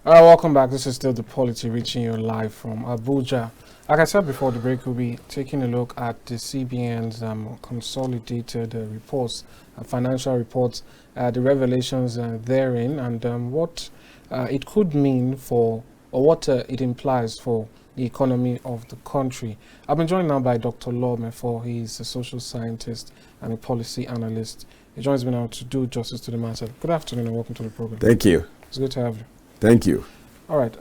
Welcome back. This is still the Polity reaching you live from Abuja. Like I said before the break, we'll be taking a look at the CBN's consolidated reports, financial reports, the revelations therein, and what it could mean for, or what it implies for the economy of the country. I've been joined now by Dr. Lome, for he's a social scientist and a policy analyst. He joins me now to do justice to the matter. Good afternoon and welcome to the program. Thank you. It's good to have you. Thank you. All right.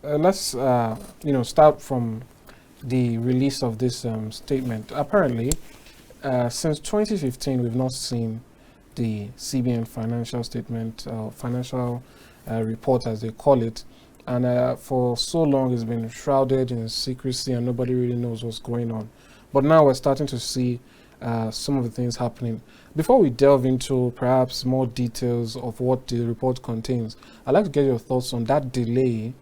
Let's start from the release of this statement. Apparently, since 2015, we've not seen the CBN financial statement, financial report, as they call it, and for so long it's been shrouded in secrecy, and nobody really knows what's going on. But now we're starting to see some of the things happening. Before we delve into perhaps more details of what the report contains, I'd like to get your thoughts on that delay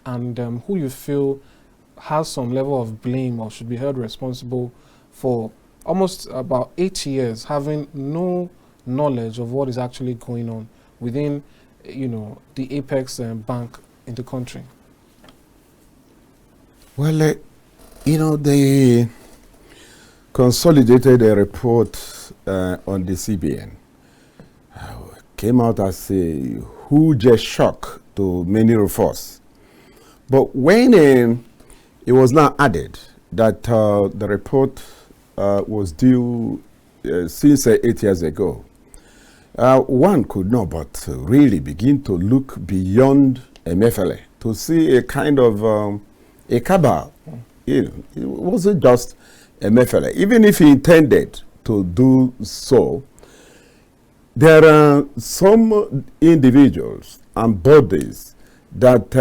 and who you feel has some level of blame or should be held responsible for almost about 8 years having no knowledge of what is actually going on within, the apex bank in the country. Well, they consolidated a report on the CBN. Came out as a huge shock to many of us. But when it was now added that the report was due since 8 years ago, one could not but really begin to look beyond Emefiele to see a kind of a cabal. It wasn't just Emefiele. Even if he intended to do so, there are some individuals and bodies that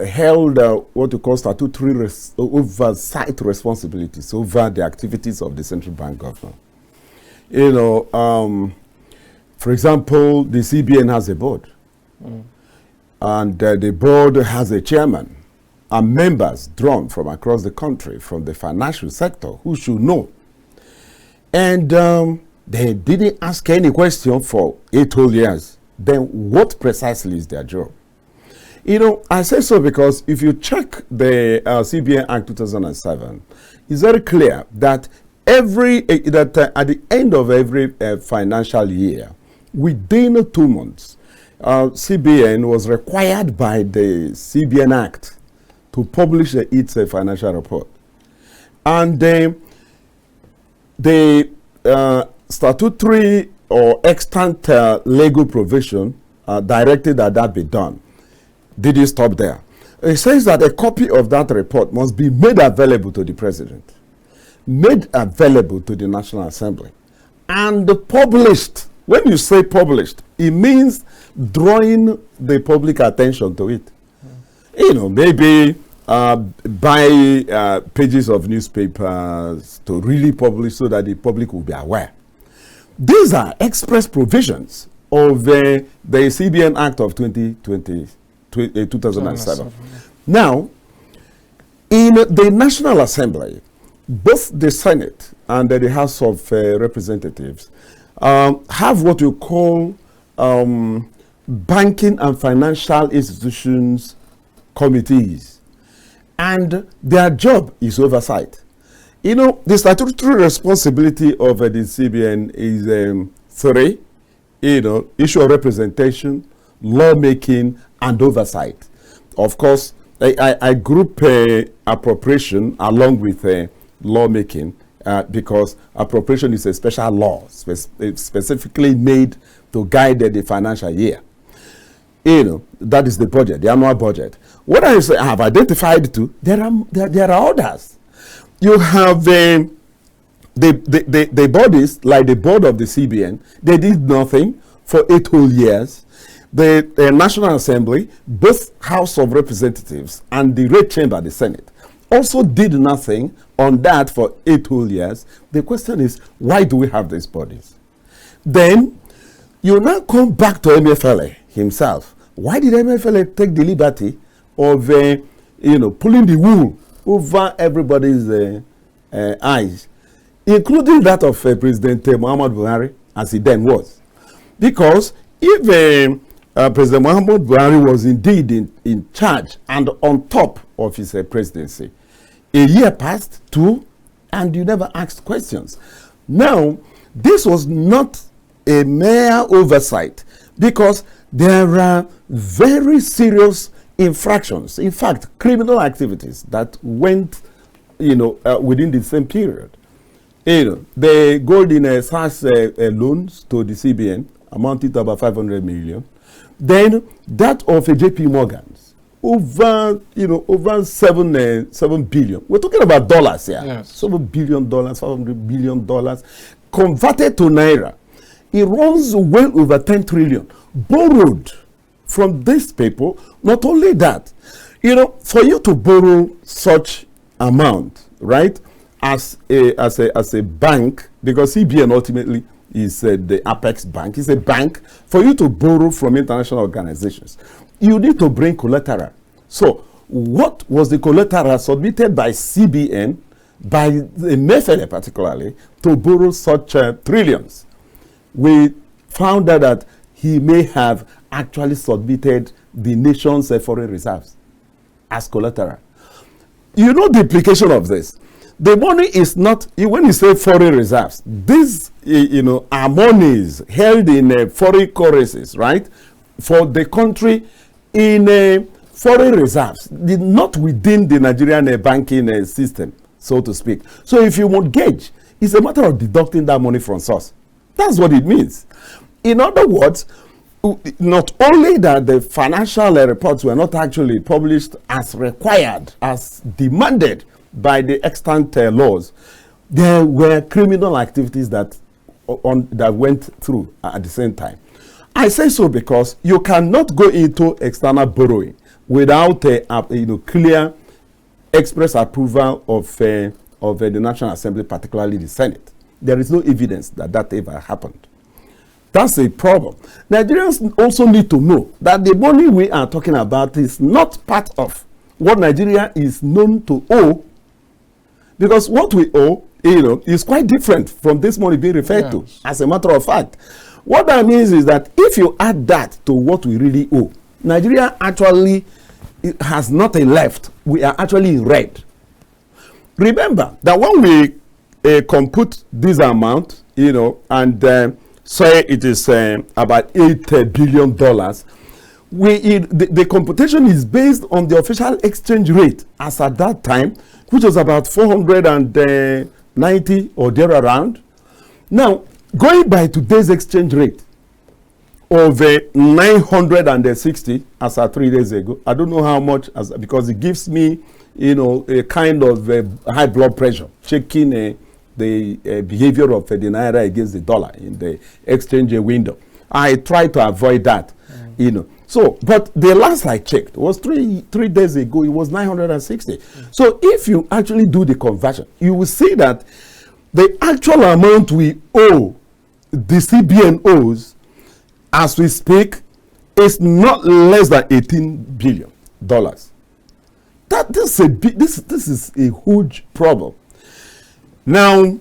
held what we call statutory oversight responsibilities over the activities of the central bank governor. For example, the CBN has a board, and the board has a chairman and members drawn from across the country, from the financial sector, who should know. And they didn't ask any question for 8 whole years. Then what precisely is their job? I say so because if you check the CBN Act 2007, it's very clear that at the end of every financial year, within 2 months, CBN was required by the CBN Act to publish its financial report. And the statutory or extant legal provision directed that be done. Did it stop there? It says that a copy of that report must be made available to the president, made available to the National Assembly, and published. When you say published, it means drawing the public attention to it. Maybe buy pages of newspapers to really publish so that the public will be aware. These are express provisions of the CBN Act of 2007. Now, in the National Assembly, both the Senate and the House of Representatives have what you call banking and financial institutions committees, and their job is oversight. The statutory responsibility of the CBN is 3, issue of representation, lawmaking, and oversight. Of course, I group appropriation along with lawmaking because appropriation is a special law specifically made to guide the financial year. That is the budget, the annual budget. What I have identified too, there are others. You have the bodies like the board of the CBN. They did nothing for 8 whole years. The National Assembly, both House of Representatives and the Red Chamber, the Senate, also did nothing on that for 8 whole years. The question is, why do we have these bodies? Then you now come back to Emefiele himself. Why did Emefiele take the liberty of pulling the wool over everybody's eyes, including that of President Muhammad Buhari, as he then was? Because if President Muhammad Buhari was indeed in charge and on top of his presidency. A year passed, 2, and you never asked questions. Now, this was not a mere oversight because there are very serious infractions, in fact, criminal activities that went, within the same period. The gold in SARS loans to the CBN amounted to about 500 million. Then that of a JP Morgan's over 7 billion. We're talking about dollars here. Yes. $7 billion, $500 billion converted to naira. It runs well over 10 trillion borrowed from these people. Not only that, for you to borrow such amount, right, as a bank, because CBN ultimately is the apex bank, is a bank. For you to borrow from international organizations, you need to bring collateral. So what was the collateral submitted by CBN, by the Mefele particularly, to borrow such trillions? We found out that he may have actually submitted the nation's foreign reserves as collateral. You know the implication of this. The money is not, when you say foreign reserves, these, are monies held in foreign currencies, right? For the country in foreign reserves, not within the Nigerian banking system, so to speak. So if you mortgage, it's a matter of deducting that money from source. That's what it means. In other words, not only that the financial reports were not actually published as required, as demanded by the extant laws, there were criminal activities that went through at the same time. I say so because you cannot go into external borrowing without clear express approval of the National Assembly, particularly the Senate. There is no evidence that ever happened. That's a problem. Nigerians also need to know that the money we are talking about is not part of what Nigeria is known to owe, because what we owe, is quite different from this money being referred to. As a matter of fact, what that means is that if you add that to what we really owe, Nigeria actually has nothing left. We are actually in red. Remember that when we compute this amount, and say it is about $8 billion, the computation is based on the official exchange rate as at that time, which was about 490 or there around. Now, going by today's exchange rate of 960 as at 3 days ago, I don't know how much, because it gives me, a kind of high blood pressure, checking the behavior of the naira against the dollar in the exchange window. I try to avoid that, So, but the last I checked was three days ago, it was 960. So if you actually do the conversion, you will see that the actual amount we owe, the CBN owes, as we speak, is not less than $18 billion. This is a huge problem. Now,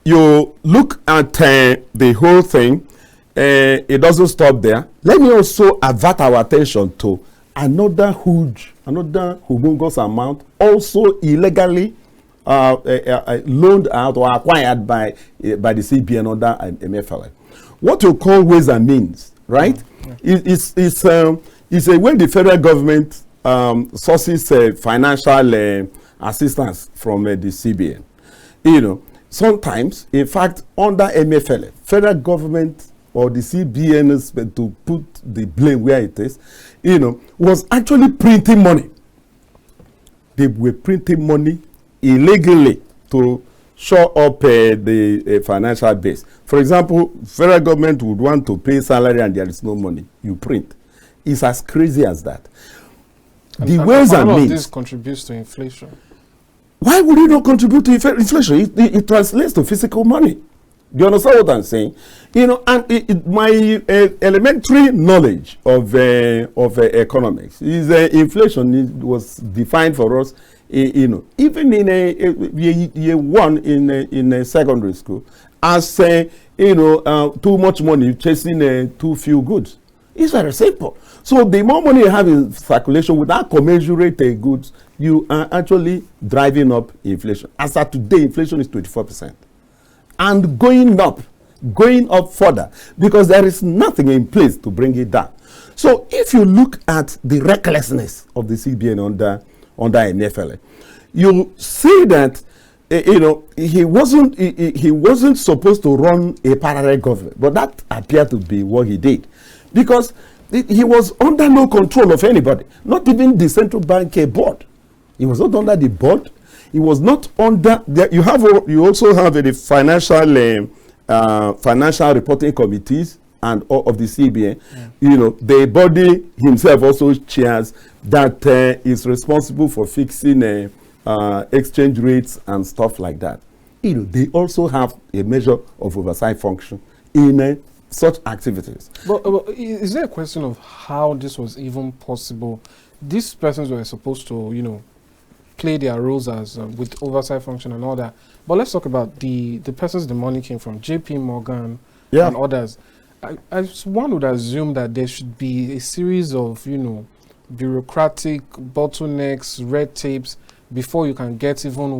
you look at the whole thing, it doesn't stop there. Let me also avert our attention to another humongous amount, also illegally loaned out or acquired by the CBN under MFLA. What you call ways and means, right? It's a way the federal government sources financial assistance from the CBN. Sometimes, in fact, under MFLA, federal government or the CBN, to put the blame where it is, was actually printing money. They were printing money illegally to shore up the financial base. For example, federal government would want to pay salary and there is no money. You print. It's as crazy as that. The ways and means. This contributes to inflation. Why would it not contribute to inflation? It translates to physical money. Do you understand what I'm saying? And my elementary knowledge of economics is inflation. It was defined for us, even in year one in secondary school, as too much money chasing too few goods. It's very simple. So the more money you have in circulation without commensurate goods, you are actually driving up inflation. As of today, inflation is 24%. And going up further, because there is nothing in place to bring it down. So if you look at the recklessness of the CBN under Emefiele, you see that he wasn't supposed to run a parallel government, but that appeared to be what he did, because he was under no control of anybody, not even the central bank board. He was not under the board. He was not under. You also have the financial reporting committees and all of the CBN. Yeah. The body himself also chairs that is responsible for fixing exchange rates and stuff like that. They also have a measure of oversight function in such activities. But is there a question of how this was even possible? These persons were supposed to, play their roles as with oversight function and all that. But let's talk about the persons the money came from, JP Morgan and others. One would assume that there should be a series of, bureaucratic bottlenecks, red tapes, before you can get even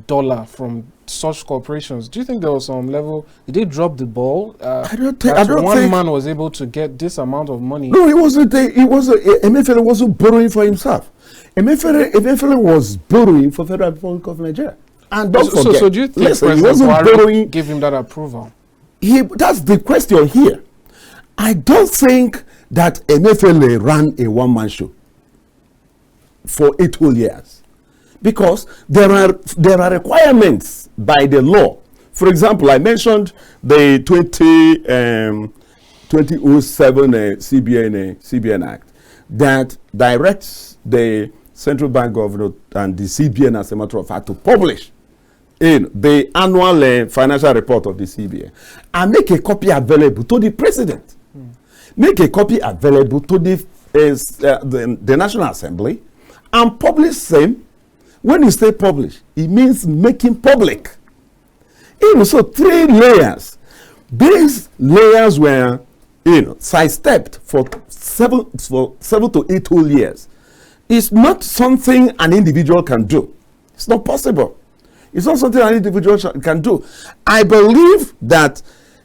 $1 from such corporations. Do you think there was some level? Did they drop the ball? I don't think one man was able to get this amount of money. No, it wasn't. Emefiele wasn't borrowing for himself. Emefiele was borrowing for Federal Republic of Nigeria. And don't forget. So do you think President Buhari gave him that approval? That's the question here. I don't think that Emefiele ran a one-man show for 8 whole years, because there are requirements by the law. For example, I mentioned the 2007 CBN Act that directs the central bank governor and the CBN, as a matter of fact, to publish in the annual financial report of the CBN and make a copy available to the president. Make a copy available to the National Assembly and publish same. When you say publish, it means making public. So 3 layers. These layers were sidestepped for 7 to 8 whole years. It's not something an individual can do. It's not possible. It's not something an individual can do. I believe that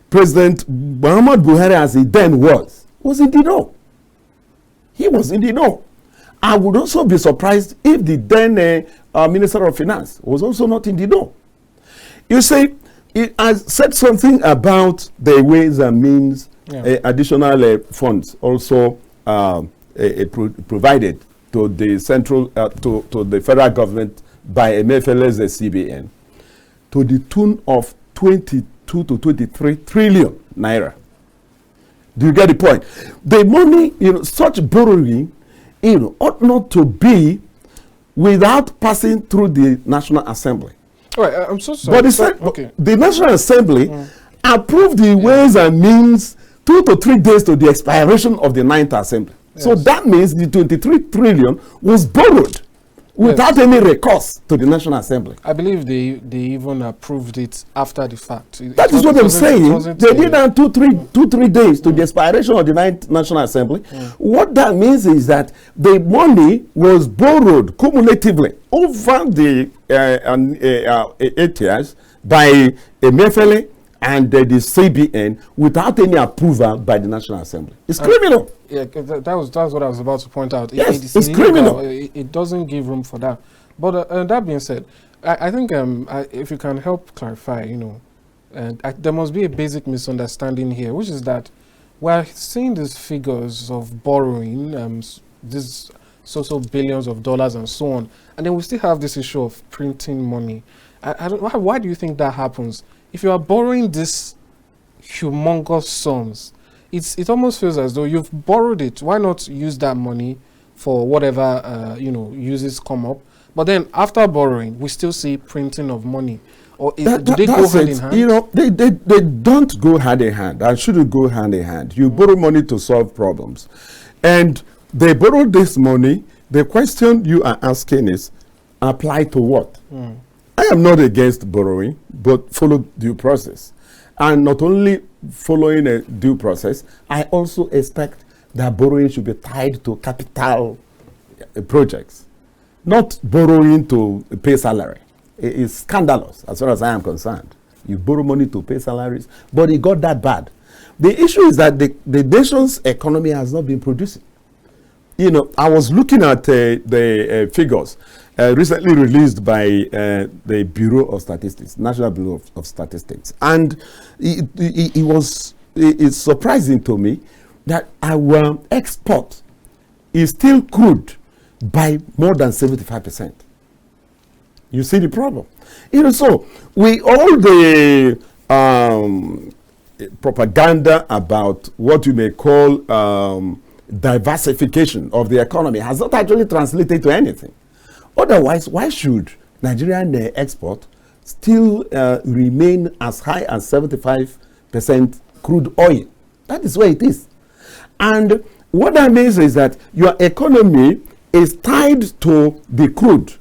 President Muhammad Buhari, as he then was in the know. He was in the know. I would also be surprised if the then Minister of Finance was also not in the know. You see, I said something about the ways and means additional funds also provided to the central to the federal government by Emefiele's CBN to the tune of 22 to 23 trillion naira. Do you get the point? The money, such borrowing, ought not to be without passing through the National Assembly. All right, I'm so sorry. But the National Assembly approved the ways and means 2 to 3 days to the expiration of the 9th Assembly. Yes. So that means the 23 trillion was borrowed without any recourse to the National Assembly. I believe they even approved it after the fact. That is what I'm saying. They did that 2-3 days to the expiration of the 9th National Assembly. What that means is that the money was borrowed cumulatively over the 8 years by Emefiele and the CBN without any approval by the National Assembly. It's criminal. Yeah, that's what I was about to point out. Yes, it's criminal. It doesn't give room for that. But that being said, I think if you can help clarify, there must be a basic misunderstanding here, which is that we're seeing these figures of borrowing, these so billions of dollars and so on, and then we still have this issue of printing money. Why do you think that happens? If you are borrowing these humongous sums, it almost feels as though you've borrowed it. Why not use that money for whatever uses come up? But then after borrowing, we still see printing of money. Or do they go hand in hand? They don't go hand in hand and shouldn't go hand in hand. You borrow money to solve problems, and they borrowed this money. The question you are asking is, apply to what? I am not against borrowing, but follow due process. and not only following a due process, I also expect that borrowing should be tied to capital projects, not borrowing to pay salary. It's scandalous as far as I am concerned. You borrow money to pay salaries, but it got that bad. The issue is that the nation's economy has not been producing. You know, I was looking at the figures recently released by the Bureau of Statistics, National Bureau of Statistics, and it's surprising to me that our export is still crude by more than 75%. You see the problem. You know, so all the propaganda about what you may call diversification of the economy has not actually translated to anything. Otherwise, why should Nigerian export still remain as high as 75% crude oil? That is where it is. And what that means is that your economy is tied to the crude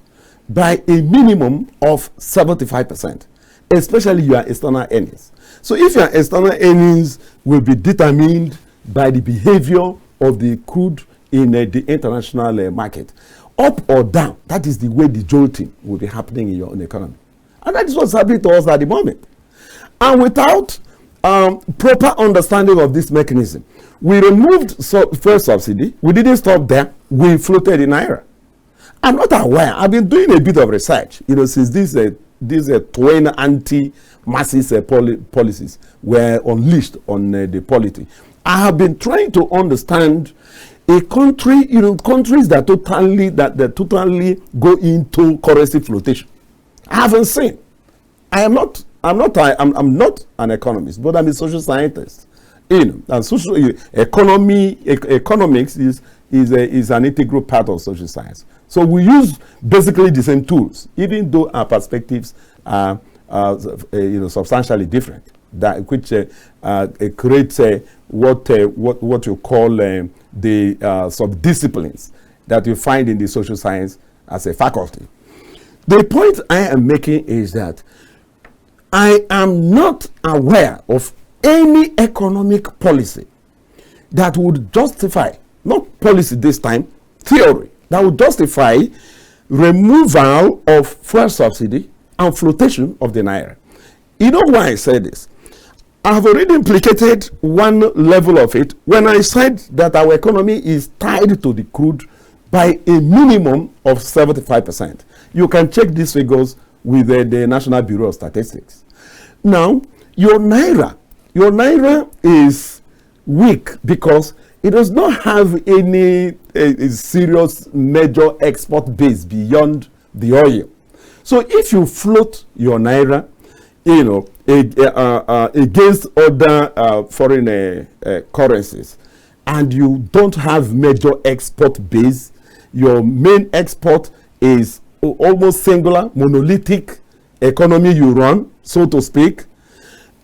by a minimum of 75%, especially your external earnings. So if your external earnings will be determined by the behavior of the crude in the international market, up or down, that is the way the jolting will be happening in your own economy. And that is what's happening to us at the moment. And without proper understanding of this mechanism, we removed fuel subsidy. We didn't stop there. We floated in Naira. I'm not aware. I've been doing a bit of research, you know, since these twin anti-masses policies were unleashed on the POLITY. I have been trying to understand a country, you know, countries that totally go into currency flotation. I haven't seen. I'm not an economist, but I'm a social scientist. You know, and economics is an integral part of social science. So we use basically the same tools, even though our perspectives are you know, substantially different. That which creates what you call the subdisciplines that you find in the social science as a faculty. The point I am making is that I am not aware of any economic policy that would justify, not policy this time, theory, that would justify removal of fuel subsidy and flotation of the Naira. You know why I say this? I have already implicated one level of it when I said that our economy is tied to the crude by a minimum of 75%. You can check these figures with the National Bureau of Statistics. Now, your Naira is weak because it does not have any serious major export base beyond the oil. So if you float your Naira, you know, against other foreign currencies, and you don't have major export base, your main export is almost singular, monolithic economy you run, so to speak,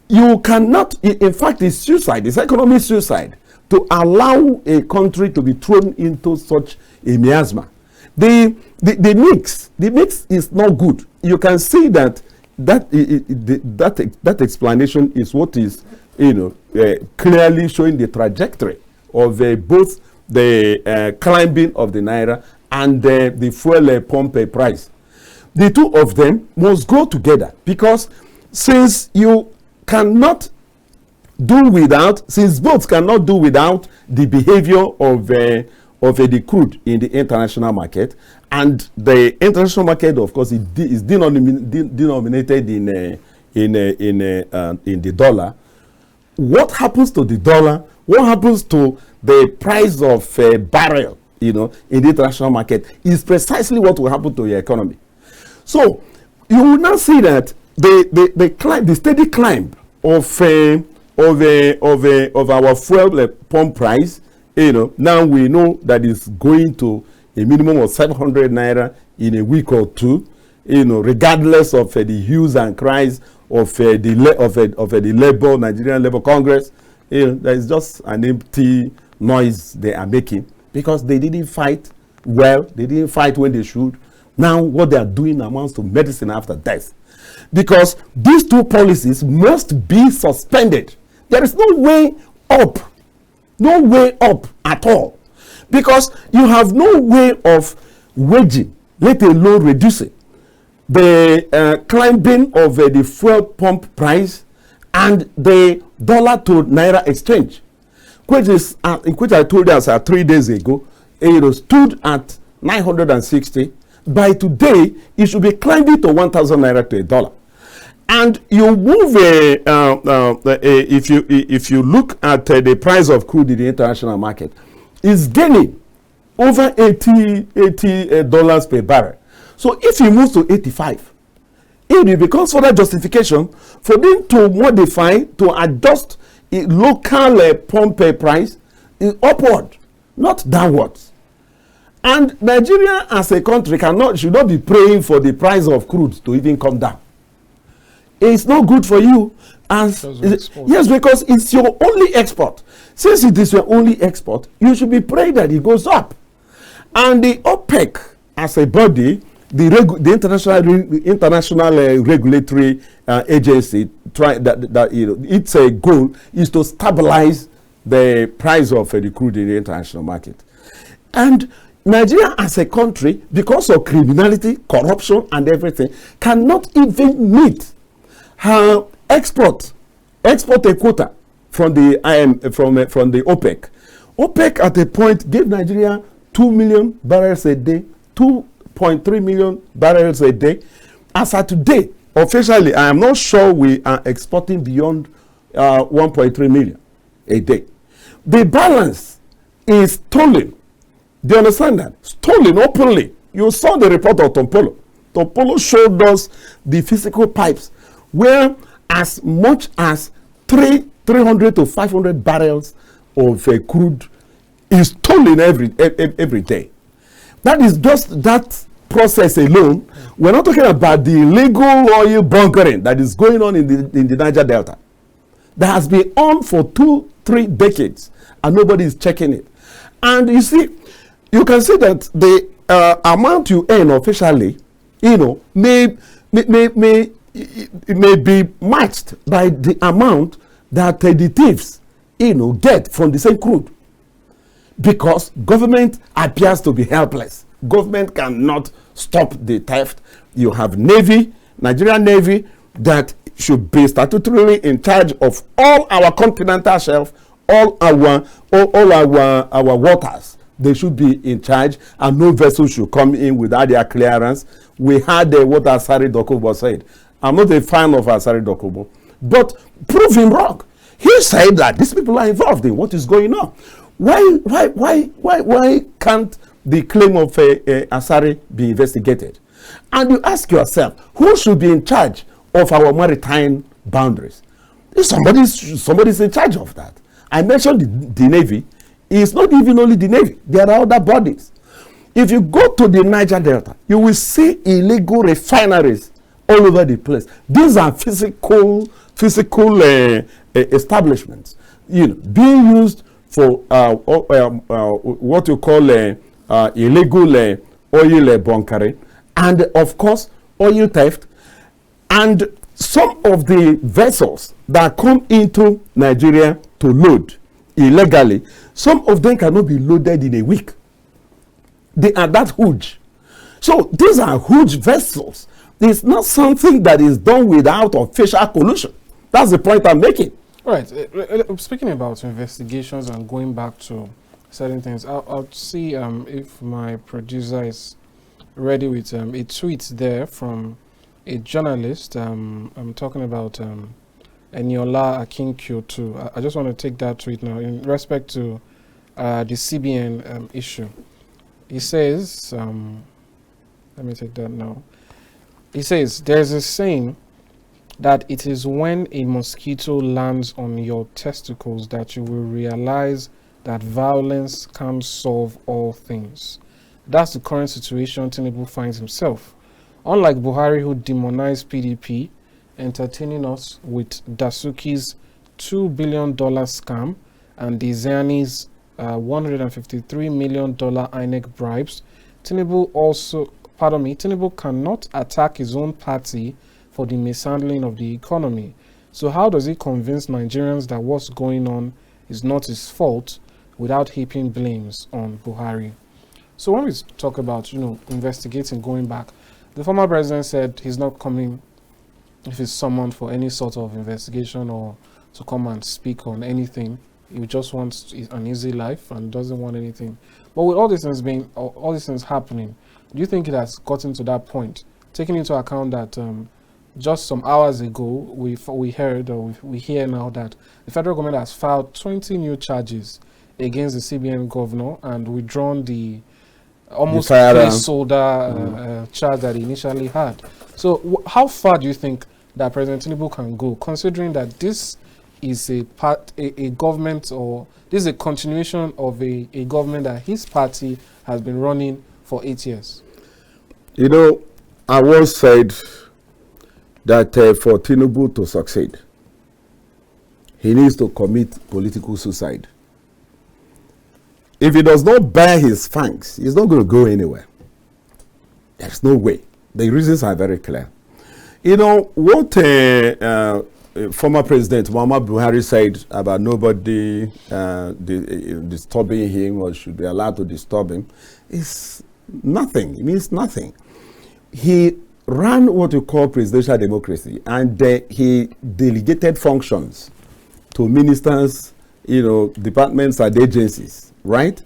you cannot, in fact, it's suicide, it's economic suicide to allow a country to be thrown into such a miasma. The mix is not good. You can see that explanation is what is, you know, clearly showing the trajectory of both the climbing of the Naira and the fuel pump price. The two of them must go together, because since you cannot do without, since both cannot do without the behavior of the crude in the international market, and the international market, of course, is denominated in the dollar. What happens to the dollar? What happens to the price of a barrel, you know, in the international market is precisely what will happen to your economy. So you will now see that the steady climb of our fuel pump price, you know, now we know that it's going to a minimum of 700 naira in a week or two, you know, regardless of the hues and cries of the Nigerian Labour Congress. You know, there is just an empty noise they are making, because they didn't fight well, they didn't fight when they should. Now what they are doing amounts to medicine after death. because these two policies must be suspended. There is no way up, no way up at all, because you have no way of wedging, let alone reducing the climbing of the fuel pump price and the dollar to naira exchange, which is which I told us 3 days ago, it stood at 960. By today, it should be climbing to 1,000 naira to a dollar. And you move if you look at the price of crude in the international market, it's gaining over $80 per barrel. So if it moves to 85, it becomes further justification for them to modify, to adjust a local pump price upward, not downwards. And Nigeria as a country should not be praying for the price of crude to even come down. It's not good for you. Yes, because it's your only export. Since it is your only export, you should be praying that it goes up. And the OPEC as a body, the international regulatory agency, its goal is to stabilize the price of the crude in the international market. And Nigeria as a country, because of criminality, corruption, and everything, cannot even meet her export a quota from the from the OPEC. OPEC at a point gave Nigeria 2 million barrels a day, 2.3 million barrels a day. As of today, officially, I am not sure we are exporting beyond 1.3 million a day. The balance is stolen. Do you understand that? Stolen openly. You saw the report of Tompolo. Tompolo showed us the physical pipes where as much as 300 to 500 barrels of crude is stolen every day. That is just that process alone. We're not talking about the illegal oil bunkering that is going on in the Niger Delta. That has been on for 2-3 decades and nobody is checking it. And you see, you can see that the amount you earn officially, may be matched by the amount that the thieves, get from the same crude. Because government appears to be helpless. Government cannot stop the theft. You have Navy, Nigerian Navy, that should be statutorily in charge of all our continental shelf, all our waters. They should be in charge, and no vessel should come in without their clearance. We had what Asari Dokubo said. I'm not a fan of Asari Dokubo, but prove him wrong. He said that these people are involved in what is going on. Why can't the claim of Asari be investigated? And you ask yourself, who should be in charge of our maritime boundaries? Somebody's in charge of that. I mentioned the Navy. It's not even only the Navy. There are other bodies. If you go to the Niger Delta, you will see illegal refineries all over the place. These are physical establishments, being used for what you call illegal oil bunkering, and of course oil theft. And some of the vessels that come into Nigeria to load illegally, some of them cannot be loaded in a week. They are that huge. So these are huge vessels. It's not something that is done without official collusion. That's the point I'm making. All right. Speaking about investigations and going back to certain things, I'll see if my producer is ready with a tweet there from a journalist. I'm talking about Eniola Akinkyo too. I just want to take that tweet now in respect to the CBN issue. He says, let me take that now. He says, there's a saying that it is when a mosquito lands on your testicles that you will realize that violence can't solve all things. That's the current situation Tinubu finds himself. Unlike Buhari, who demonized PDP, entertaining us with Dasuki's $2 billion scam and the Zani's $153 million INEC bribes, Tinubu cannot attack his own party for the mishandling of the economy. So how does he convince Nigerians that what's going on is not his fault without heaping blames on Buhari? So when we talk about, investigating, going back, the former president said he's not coming if he's summoned for any sort of investigation or to come and speak on anything. He just wants an easy life and doesn't want anything. But with all these things happening, do you think it has gotten to that point, taking into account that just some hours ago we heard, or we hear now, that the federal government has filed 20 new charges against the CBN governor and withdrawn the almost placeholder charge that he initially had? So how far do you think that President Tinubu can go, considering that this is a government, or this is a continuation of a government that his party has been running for 8 years? I once said that for Tinubu to succeed, he needs to commit political suicide. If he does not bare his fangs, he's not going to go anywhere. There's no way. The reasons are very clear. What former President Muhammad Buhari said about nobody disturbing him or should be allowed to disturb him is nothing. It means nothing. He ran what you call presidential democracy, and he delegated functions to ministers, departments and agencies, right?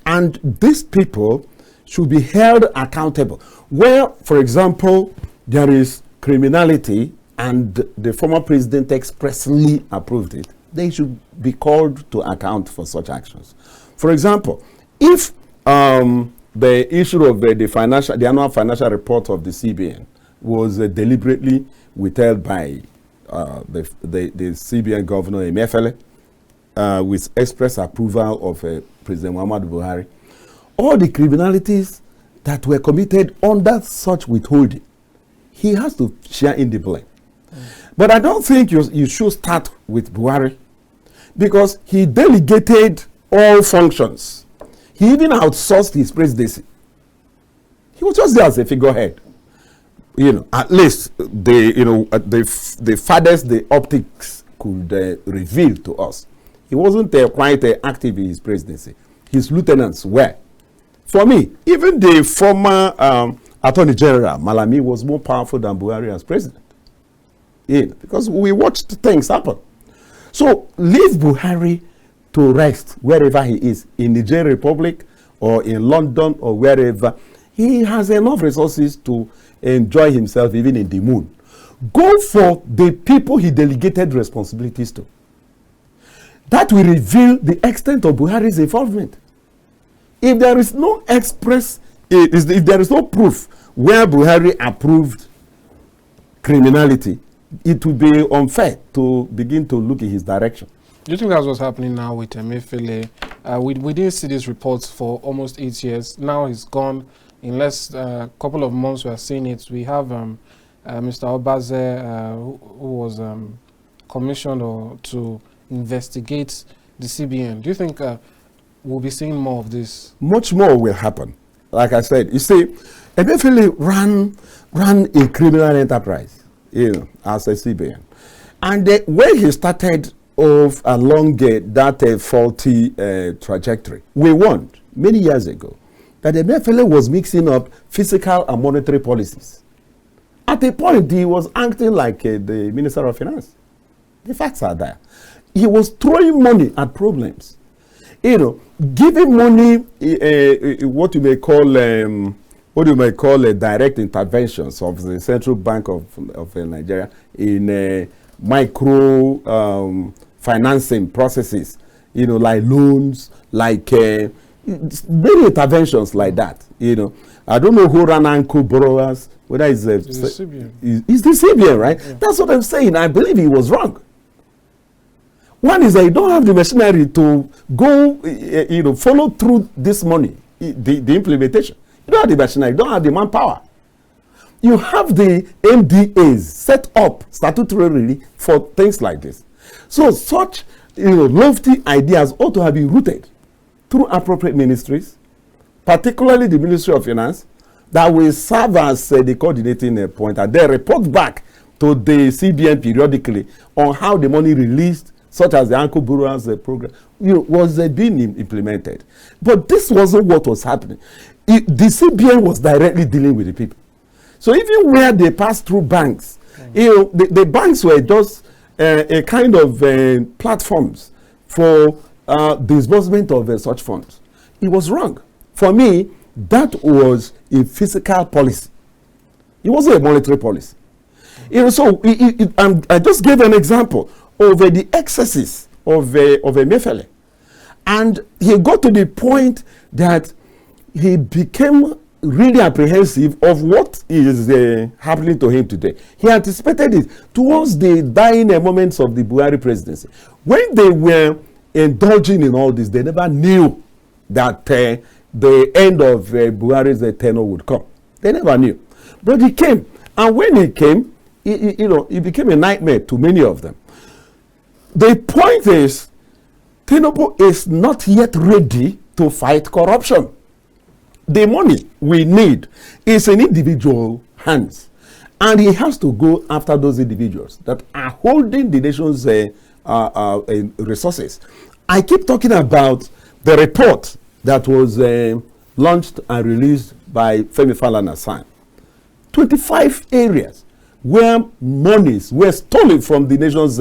And these people should be held accountable. Where, for example, there is criminality and the former president expressly approved it, they should be called to account for such actions. For example, if the issue of the annual financial report of the CBN was deliberately withheld by the CBN governor Emefiele with express approval of President Muhammad Buhari, all the criminalities that were committed under such withholding, he has to share in the blame. But I don't think you should start with Buhari, because he delegated all functions. He even outsourced his presidency. He was just there as a figurehead. At least the farthest the optics could reveal to us. He wasn't quite active in his presidency. His lieutenants were. For me, even the former Attorney General Malami was more powerful than Buhari as president. Because we watched things happen. So leave Buhari to rest wherever he is, in the Niger Republic or in London or wherever. He has enough resources to enjoy himself even in the moon. Go for the people he delegated responsibilities to. That will reveal the extent of Buhari's involvement. If there is no if there is no proof where Buhari approved criminality, it would be unfair to begin to look in his direction. Do you think that's what's happening now with Emefiele? We didn't see these reports for almost 8 years. Now he's gone. In less couple of months, we are seeing it. We have Mr. Obaze, who was commissioned to investigate the CBN. Do you think we'll be seeing more of this? Much more will happen. Like I said, you see, Emefiele ran a criminal enterprise, as a CBN. And when he started off along that faulty trajectory, we warned many years ago that Emefiele was mixing up fiscal and monetary policies. At a point, he was acting like the Minister of Finance. The facts are there. He was throwing money at problems. Giving money, what you may call direct interventions of the Central Bank of Nigeria in micro financing processes, like loans, like many interventions like that. I don't know who ran Anko borrowers, whether it's the CBN. It's the CBN, right? Yeah. That's what I'm saying. I believe he was wrong. One is that you don't have the machinery to go, follow through this money, the implementation. You don't have the machinery, you don't have the manpower. You have the MDAs set up statutorily for things like this. So such lofty ideas ought to have been rooted through appropriate ministries, particularly the Ministry of Finance, that will serve as the coordinating point and then report back to the CBN periodically on how the money released, such as the Uncle Burhan's program, was being implemented. But this wasn't what was happening. The CBN was directly dealing with the people. So even where they passed through banks, the banks were just a kind of platforms for disbursement of such funds. It was wrong. For me, that was a fiscal policy. It wasn't a monetary policy. So I just gave an example of the excesses of Emefiele. And he got to the point that he became really apprehensive of what is happening to him today. He anticipated it towards the dying moments of the Buhari presidency. When they were indulging in all this, they never knew that the end of Buhari's tenure would come. They never knew. But he came. And when he came, it became a nightmare to many of them. The point is, Tinubu is not yet ready to fight corruption. The money we need is in individual hands. And he has to go after those individuals that are holding the nation's resources. I keep talking about the report that was launched and released by Femi Falana-San. 25 areas where monies were stolen from the nation's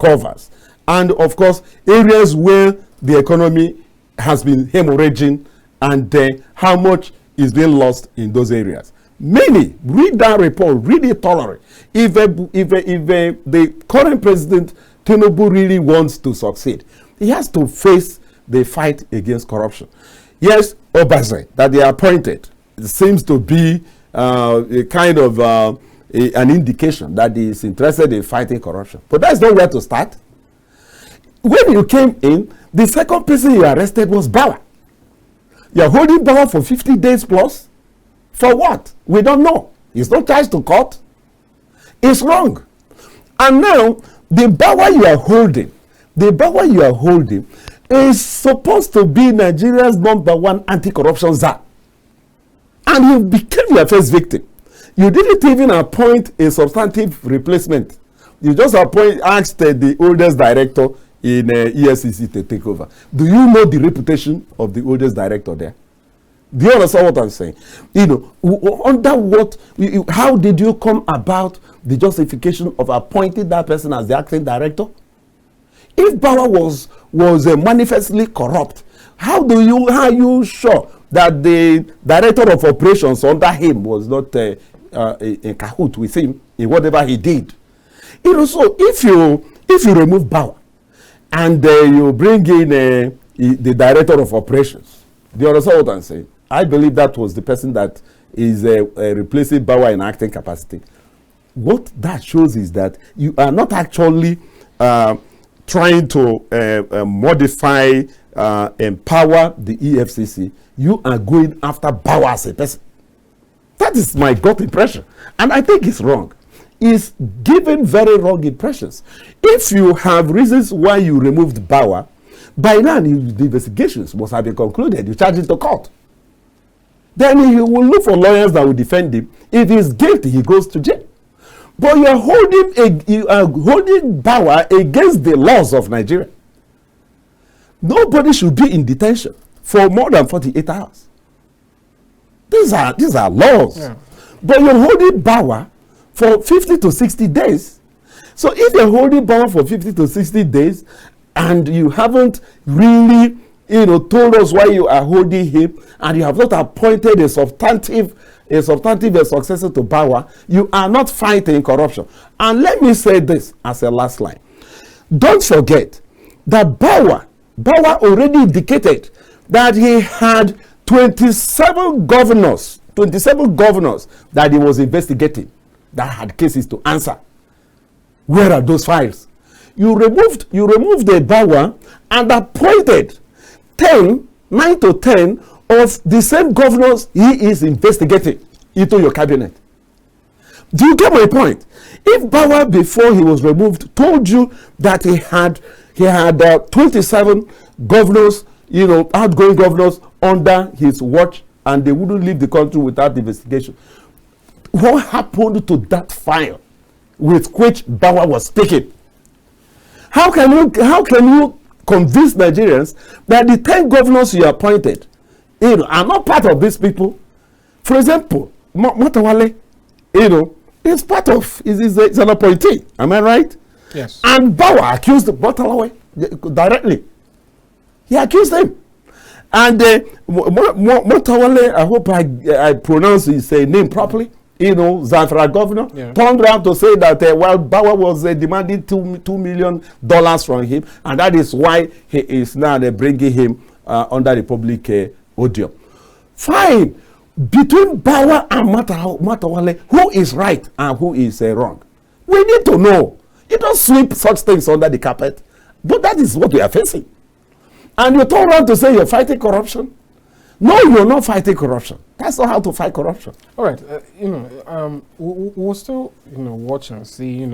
covers. And of course, areas where the economy has been hemorrhaging and how much is being lost in those areas. Many, read that report, read it thoroughly. If the current president, Tinubu, really wants to succeed, he has to face the fight against corruption. Yes, Obaze, that they appointed, seems to be a kind of an indication that he is interested in fighting corruption. But that's not where to start. When you came in, the second person you arrested was Bawa. You're holding Bawa for 50 days plus? For what? We don't know. He's not charged to court. It's wrong. And now, the Bawa you are holding is supposed to be Nigeria's #1 anti-corruption czar. And you became your first victim. You didn't even appoint a substantive replacement. You just asked the oldest director in EFCC to take over. Do you know the reputation of the oldest director there? Do you understand what I'm saying? Under what, how did you come about the justification of appointing that person as the acting director? If Bawa was manifestly corrupt, how are you sure that the director of operations under him was not in cahoot with him in whatever he did? So if you remove Bawa and you bring in the director of operations, do you understand what I'm saying? I believe that was the person that is replacing Bawa in acting capacity. What that shows is that you are not actually trying to modify, empower the EFCC. You are going after Bawa as a person. That is my gut impression. And I think it's wrong. It's giving very wrong impressions. If you have reasons why you removed Bawa, by now the investigations must have been concluded. You charge it to court. Then he will look for lawyers that will defend him. If he's guilty, he goes to jail. But you are holding Bawa against the laws of Nigeria. Nobody should be in detention for more than 48 hours. These are laws. Yeah. But you're holding Bawa for 50 to 60 days. So if you're holding Bawa for 50 to 60 days and you haven't really told us why you are holding him, and you have not appointed a substantive successor to Bawa, you are not fighting corruption. And let me say this as a last line. Don't forget that Bawa already indicated that he had 27 governors that he was investigating that had cases to answer. Where are those files? You removed the Bawa and appointed 9 to 10 of the same governors he is investigating into your cabinet. Do you get my point? If Bawa, before he was removed, told you that he had 27 governors, outgoing governors under his watch, and they wouldn't leave the country without investigation, what happened to that file with which Bauer was speaking. How can you convince Nigerians that the 10 governors you appointed, are not part of these people? For example, Matawale, is part of, is an appointee. Am I right? Yes. And Bauer accused Matawale directly. He accused him. And Matawale, I hope I pronounce his name properly, Zamfara governor, turned around to say that Bauer was demanding $2 million from him, and that is why he is now bringing him under the public odium. Fine. Between Bauer and Matawale, who is right and who is wrong? We need to know. You don't sweep such things under the carpet. But that is what we are facing. And you turn around to say you're fighting corruption. No, you're not fighting corruption. That's not how to fight corruption. All right. We'll still, watch and see,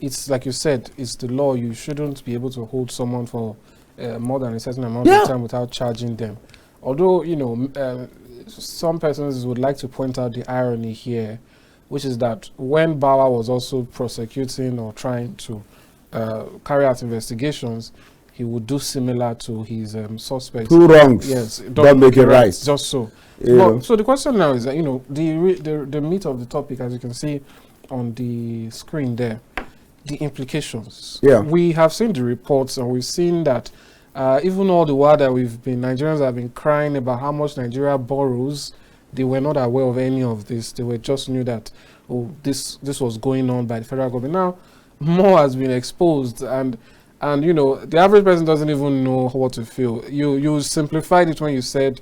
it's like you said, it's the law. You shouldn't be able to hold someone for more than a certain amount of time without charging them. Although, some persons would like to point out the irony here, which is that when Bauer was also prosecuting or trying to carry out investigations, he would do similar to his suspects. Two wrongs. Yes, don't make it right. Just so. Well, so the question now is that, the meat of the topic, as you can see on the screen there, the implications. Yeah. We have seen the reports, and we've seen that even all the while that Nigerians have been crying about how much Nigeria borrows, they were not aware of any of this. They were just knew that, this was going on by the federal government. Now, more has been exposed, and the average person doesn't even know what to feel. You simplified it when you said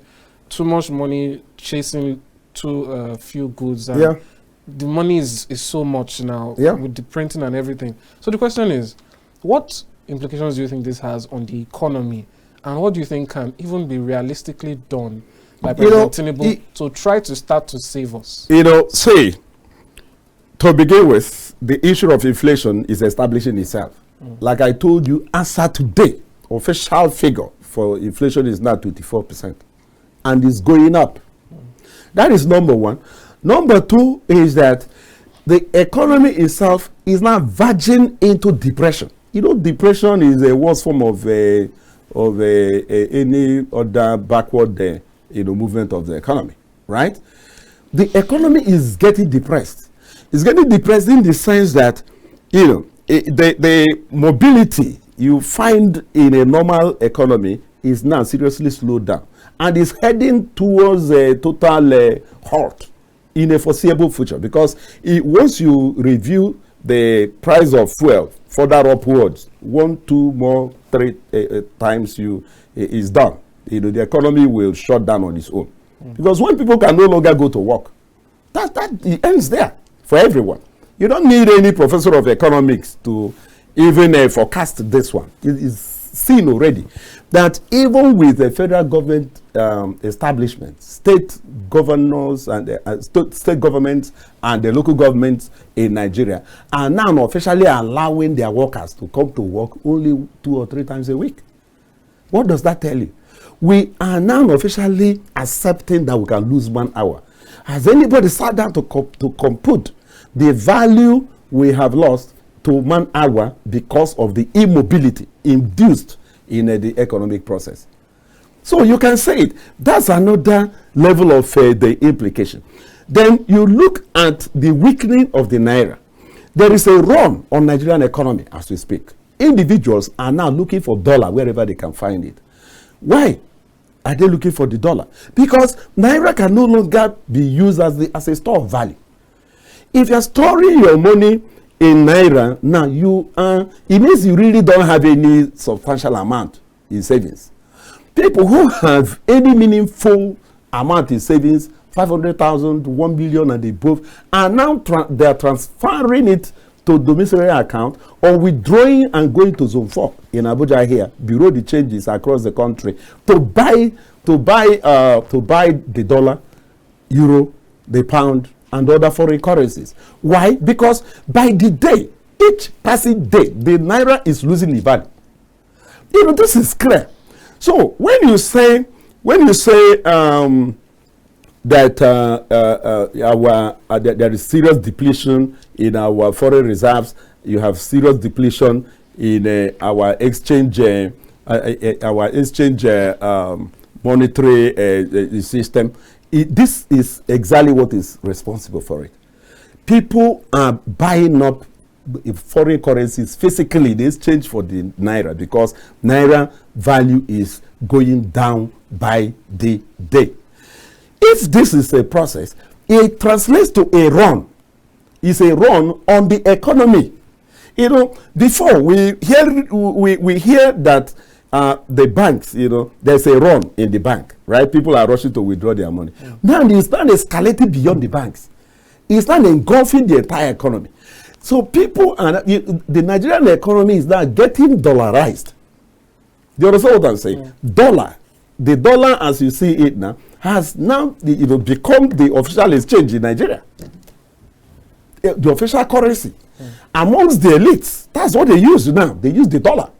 too much money chasing too few goods. And the money is so much now with the printing and everything. So the question is, what implications do you think this has on the economy, and what do you think can even be realistically done by President Tinubu to try to start to save us? To begin with, the issue of inflation is establishing itself. Like I told you, as of today, official figure for inflation is now 24%, and it's going up. That is number one. Number two is that the economy itself is now verging into depression. Depression is a worst form of any other backward movement of the economy, right? The economy is getting depressed. It's getting depressed in the sense that the mobility you find in a normal economy is now seriously slowed down and is heading towards a total halt in a foreseeable future, because once you review the price of fuel further upwards, 1, 2 more, 3 times is done, the economy will shut down on its own. Because when people can no longer go to work, that it ends there for everyone. You don't need any professor of economics to even forecast this one. It is seen already that even with the federal government establishment, state governors and state governments and the local governments in Nigeria are now officially allowing their workers to come to work only 2 or 3 times a week. What does that tell you? We are now officially accepting that we can lose 1 hour. Has anybody sat down to compute the value we have lost to 1 hour because of the immobility induced in the economic process? So you can say it. That's another level of the implication. Then you look at the weakening of the naira. There is a run on Nigerian economy as we speak. Individuals are now looking for dollar wherever they can find it. Why are they looking for the dollar? Because naira can no longer be used as a store of value. If you're storing your money in naira, now it means you really don't have any substantial amount in savings. People who have any meaningful amount in savings, 500,000, 1 billion and above, are now they are transferring it to domiciliary account or withdrawing and going to zone 4 in Abuja here, bureau the changes across the country to buy the dollar, euro, the pound, and other foreign currencies. Why? Because by the day, each passing day, the naira is losing the value. This is clear. So when you say the that there is serious depletion in our foreign reserves. You have serious depletion in our exchange monetary system. This is exactly what is responsible for it. People are buying up foreign currencies physically in exchange for the naira, because naira value is going down by the day. If this is a process, it translates to a run. It's a run on the economy. You know, before we hear that the banks, you know, there's a run in the bank, right? People are rushing to withdraw their money. Yeah. Now it's not escalating beyond the banks. It's not engulfing the entire economy. So people are, the Nigerian economy is now getting dollarized. Do you understand what I'm saying? Yeah. The dollar, as you see it now, has now become the official exchange in Nigeria. The official currency. Amongst the elites, that's what they use now. They use the dollar.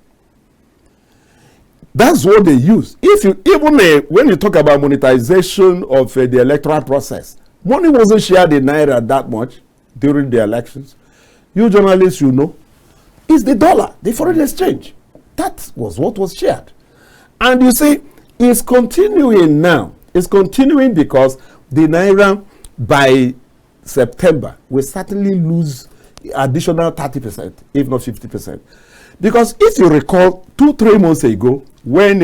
That's what they use. If you even when you talk about monetization of the electoral process, money wasn't shared in naira that much during the elections. You journalists, you know, it's the dollar, the foreign exchange. That was what was shared. And you see, it's continuing now. It's continuing because the naira by September will certainly lose additional 30%, if not 50%. Because if you recall, 2-3 months ago, when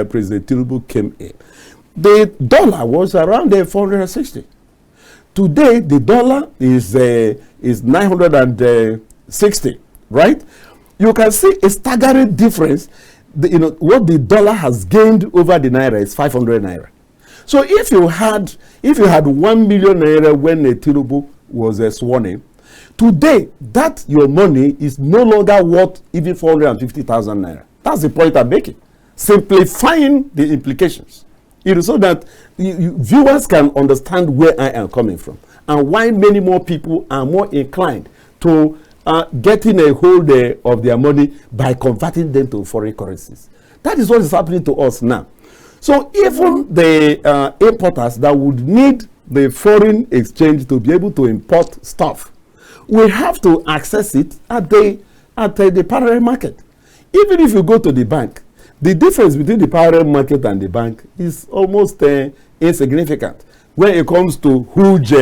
President Tinubu came in, the dollar was around 460. Today, the dollar is 960, right? You can see a staggering difference. What the dollar has gained over the naira is 500 naira. So if you had 1 million naira when Tinubu was sworn in, today that your money is no longer worth even 450,000 naira. That's the point I'm making. Simplifying the implications, so that viewers can understand where I am coming from and why many more people are more inclined to getting a hold of their money by converting them to foreign currencies. That is what is happening to us now. So even the importers that would need the foreign exchange to be able to import stuff will have to access it at the parallel market. Even if you go to the bank, the difference between the parallel market and the bank is almost insignificant when it comes to huge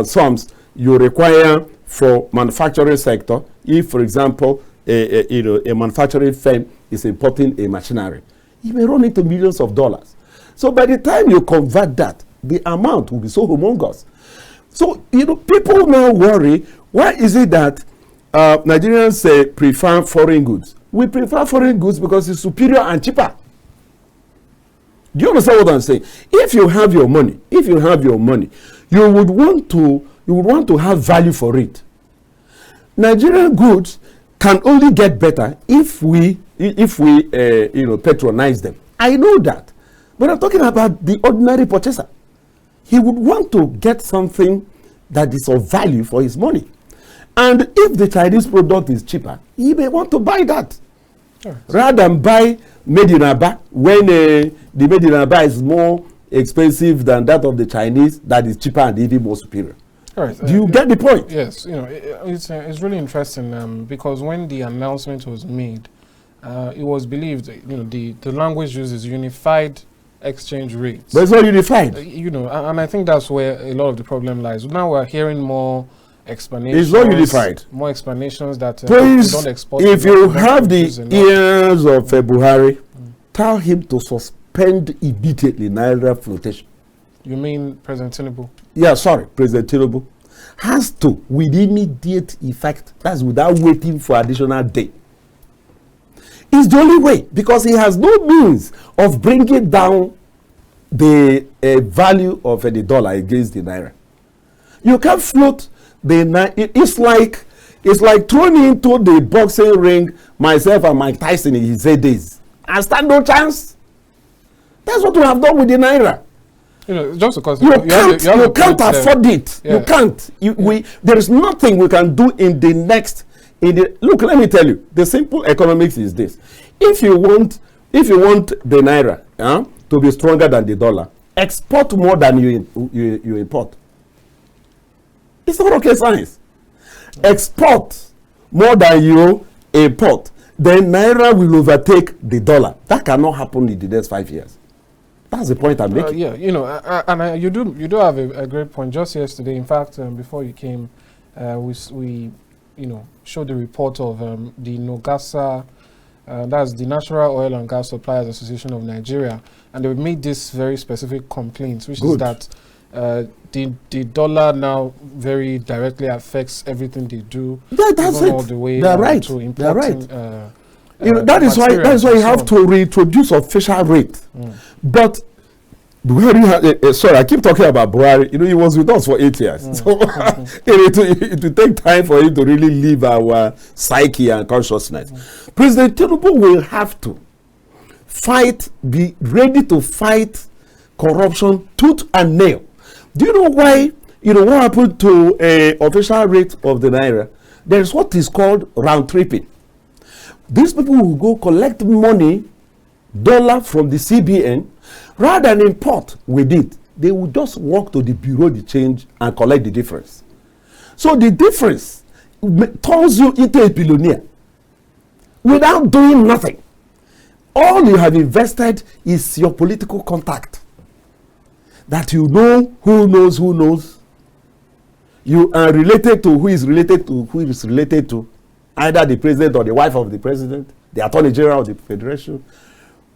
sums you require for manufacturing sector. If, for example, a manufacturing firm is importing a machinery, you may run into millions of dollars. So by the time you convert that, the amount will be so humongous. So people now worry, why is it that Nigerians prefer foreign goods? We prefer foreign goods because it's superior and cheaper. Do you understand what I'm saying? If you have your money, you would want to have value for it. Nigerian goods can only get better if we patronize them. I know that, but I'm talking about the ordinary purchaser. He would want to get something that is of value for his money. And if the Chinese product is cheaper, he may want to buy that. Sure. Rather than buy made in Aba, when the made in Aba is more expensive than that of the Chinese, that is cheaper and even more superior. Right. Do you get the point? Yes. It's really interesting because when the announcement was made, it was believed the language used is unified exchange rates. But it's not unified. And I think that's where a lot of the problem lies. Now we're hearing more explanations. It's not unified. More explanations that please, don't export. If you have the ears of Buhari, tell him to suspend immediately naira flotation. You mean President Tinubu? Yeah, sorry, President Tinubu has to, with immediate effect. That's without waiting for additional day. It's the only way, because he has no means of bringing down the value of the dollar against the naira. You can't float the naira. It's like throwing into the boxing ring myself and Mike Tyson in his days. I stand no chance. That's what we have done with the naira. Just because you can't afford it. Yeah. You can't. There is nothing we can do in the next. Look, let me tell you. The simple economics is this: if you want the naira to be stronger than the dollar, export more than you import. It's not rocket science. Export more than you import, then Naira will overtake the dollar. That cannot happen in the next 5 years. That's the point I'm making. Yeah, you know, you do have a great point. Just yesterday, in fact, before you came, we showed the report of the NOGASA, that's the Natural Oil and Gas Suppliers Association of Nigeria, and they made this very specific complaint, which is that the dollar now very directly affects everything they do. Yeah, that's it. All the way They're right. to They're right. that is why you have to reintroduce official rate. But Buhari, sorry, I keep talking about Buhari. You know, he was with us for 8 years, so it will take time for him to really leave our psyche and consciousness. President Tinubu will have to be ready to fight corruption tooth and nail. Do you know why? You know what happened to official rate of the Naira? There is what is called round tripping. These people will go collect money, dollar from the CBN, rather than import with it. They will just walk to the bureau de change and collect the difference. So the difference turns you into a billionaire without doing nothing. All you have invested is your political contact. That you know who knows who knows. You are related to who is related to who is related to. Either the president or the wife of the president, the attorney general of the federation.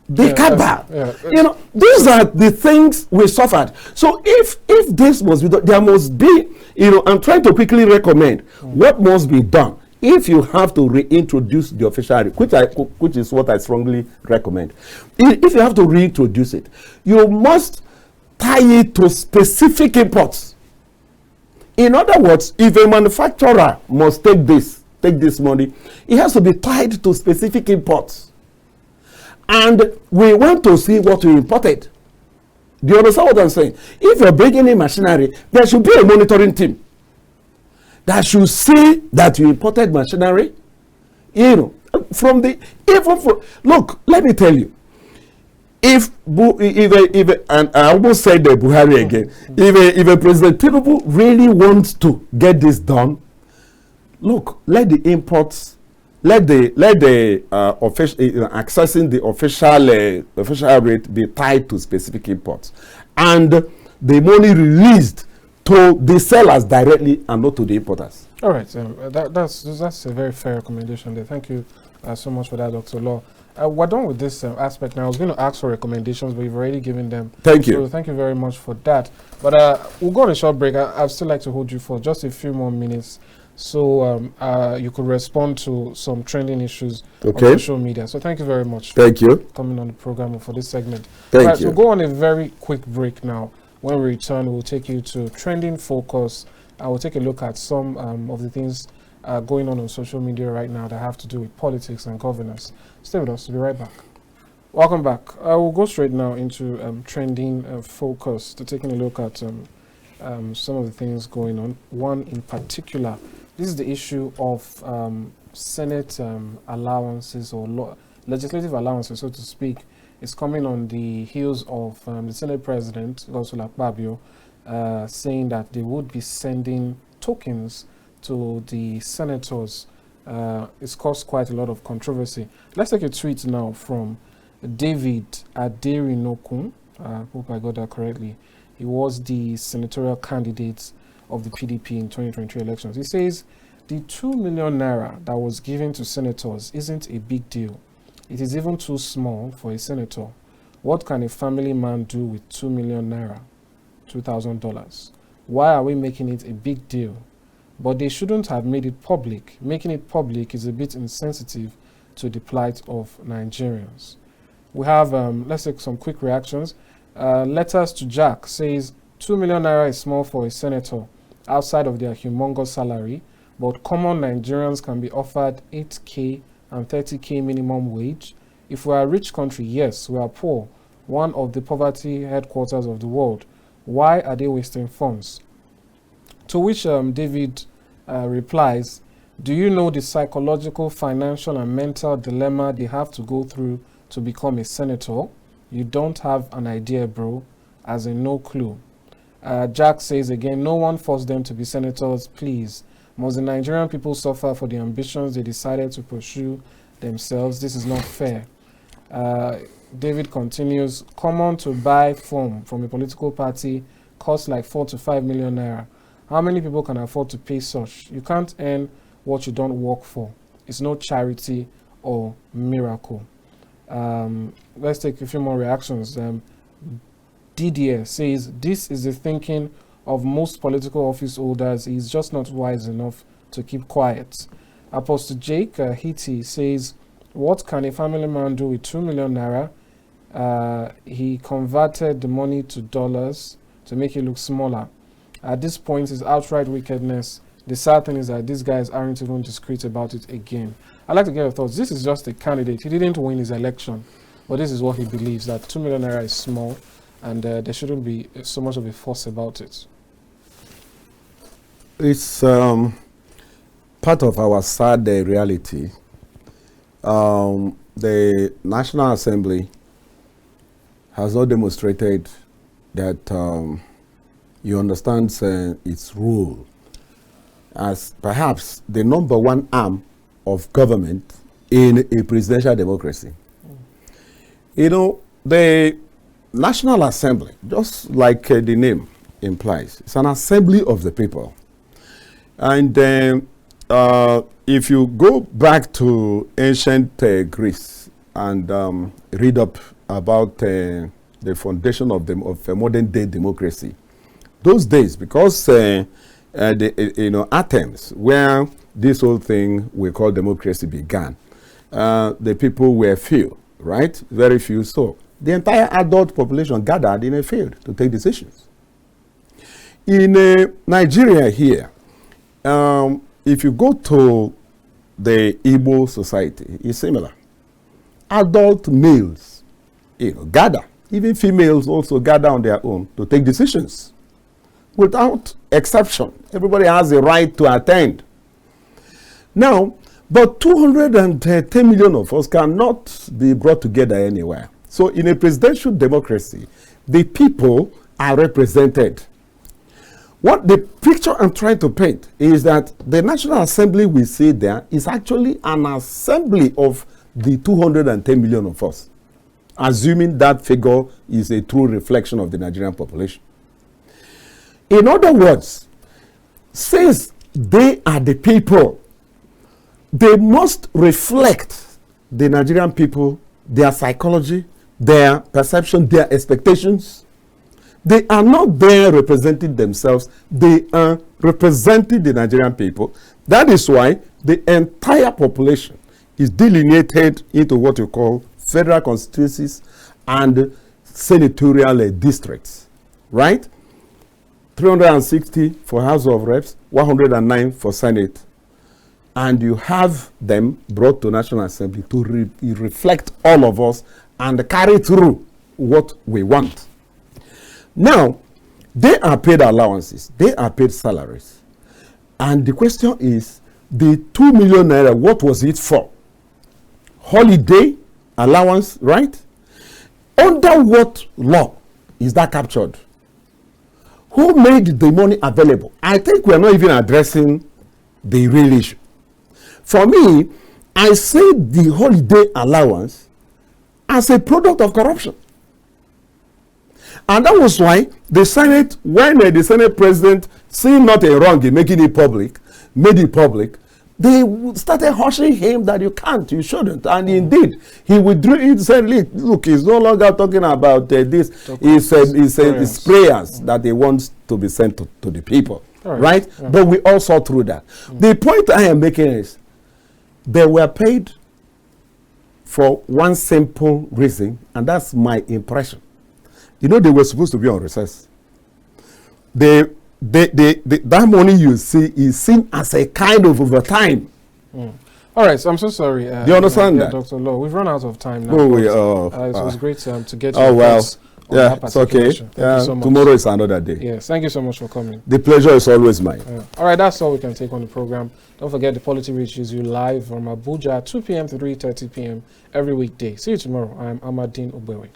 The cabal. You know, these are the things we suffered. So if this must be done, there must be, you know, I'm trying to quickly recommend what must be done. If you have to reintroduce the official rate, which is what I strongly recommend. If you have to reintroduce it, you must tie it to specific imports. In other words, if a manufacturer must take this money, it has to be tied to specific imports. And we want to see what we imported. Do you understand what I'm saying? If you're bringing in machinery, there should be a monitoring team that should see that you imported machinery. You know, look, let me tell you. And I almost said the Buhari again. If a President Tinubu really wants to get this done, look, let the imports, let the official accessing the official rate be tied to specific imports, and the money released to the sellers directly and not to the importers. All right, that's a very fair recommendation there. Thank you so much for that, Dr. Law. We're done with this aspect now. I was going to ask for recommendations, but you've already given them. Thank you. So thank you very much for that. But we'll go on a short break. I'd still like to hold you for just a few more minutes, so you could respond to some trending issues on social media. So thank you very much. Thank you. Coming on the program for this segment. Thank you. So go on a very quick break now. When we return, we'll take you to Trending Focus. I will take a look at some of the things going on social media right now that have to do with politics and governance. Stay with us. We'll be right back. Welcome back. I will go straight now into Trending Focus to taking a look at some of the things going on. One in particular, this is the issue of Senate allowances or legislative allowances, so to speak. It's coming on the heels of the Senate President, Godswill Akpabio, saying that they would be sending tokens to the senators. It's caused quite a lot of controversy. Let's take a tweet now from David Aderinokun. I hope I got that correctly. He was the senatorial candidate of the PDP in 2023 elections. He says, the 2 million naira that was given to senators isn't a big deal. It is even too small for a senator. What can a family man do with 2 million naira? $2,000. Why are we making it a big deal? But they shouldn't have made it public. Making it public is a bit insensitive to the plight of Nigerians. We have, let's take some quick reactions. Letters to Jack says, 2 million naira is small for a senator outside of their humongous salary, but common Nigerians can be offered 8K and 30K minimum wage. If we are a rich country, yes, we are poor, one of the poverty headquarters of the world. Why are they wasting funds? To which David replies, do you know the psychological, financial, and mental dilemma they have to go through to become a senator? You don't have an idea, bro. as in no clue. Jack says again, no one forced them to be senators, please. Must the Nigerian people suffer for the ambitions they decided to pursue themselves? This is not fair. David continues, common to buy form from a political party costs like 4 to 5 million naira. How many people can afford to pay such? You can't earn what you don't work for. It's no charity or miracle. Let's take a few more reactions. Didier says, this is the thinking of most political office holders. He's just not wise enough to keep quiet. Apostle Jake Hiti says, what can a family man do with 2 million naira? He converted the money to dollars to make it look smaller. At this point, it's outright wickedness. The sad thing is that these guys aren't even discreet about it again. I'd like to get your thoughts. This is just a candidate. He didn't win his election, but this is what he believes, that 2 million naira is small, and there shouldn't be so much of a fuss about it. It's part of our sad reality. The National Assembly has not demonstrated that you understand its role as perhaps the number one arm of government in a presidential democracy. You know, the National Assembly, just like the name implies, it's an assembly of the people. And if you go back to ancient Greece and read up about the foundation of a modern day democracy, those days, because Athens, where this whole thing we call democracy began, the people were few, right? Very few. So the entire adult population gathered in a field to take decisions. In Nigeria here, if you go to the Igbo society, it's similar. Adult males, gather. Even females also gather on their own to take decisions. Without exception, everybody has a right to attend. Now, but 210 million of us cannot be brought together anywhere. So in a presidential democracy, the people are represented. What the picture I'm trying to paint is that the National Assembly we see there is actually an assembly of the 210 million of us, assuming that figure is a true reflection of the Nigerian population. In other words, since they are the people, they must reflect the Nigerian people, their psychology, their perception, their expectations. They are not there representing themselves. They are representing the Nigerian people. That is why the entire population is delineated into what you call federal constituencies and senatorial districts, right? 360 for House of Reps, 109 for Senate. And you have them brought to National Assembly to reflect all of us and carry through what we want. Now, they are paid allowances, they are paid salaries. And the question is, the 2 million naira, what was it for? Holiday allowance, right? Under what law is that captured? Who made the money available? I think we are not even addressing the real issue. For me, I see the holiday allowance as a product of corruption. And that was why the Senate, when the Senate president, seeing nothing wrong in making it public, made it public, they started hushing him that you can't, you shouldn't. And indeed, he withdrew it, said, look, he's no longer talking about this. He said it's prayers that he wants to be sent to the people, right? Yeah. But we all saw through that. The point I am making is, they were paid for one simple reason, and that's my impression. You know, they were supposed to be on recess. That money you see is seen as a kind of overtime. All right, so I'm so sorry. Do you understand that? Dr. Law, we've run out of time now. It was great to get your thoughts on that it's okay. Thank you so much. Tomorrow is another day. Yes, thank you so much for coming. The pleasure is always mine. All right, that's all we can take on the program. Don't forget, the POLITY reaches you live from Abuja at 2 p.m. to 3:30 p.m. every weekday. See you tomorrow. I'm Amadine Obewe.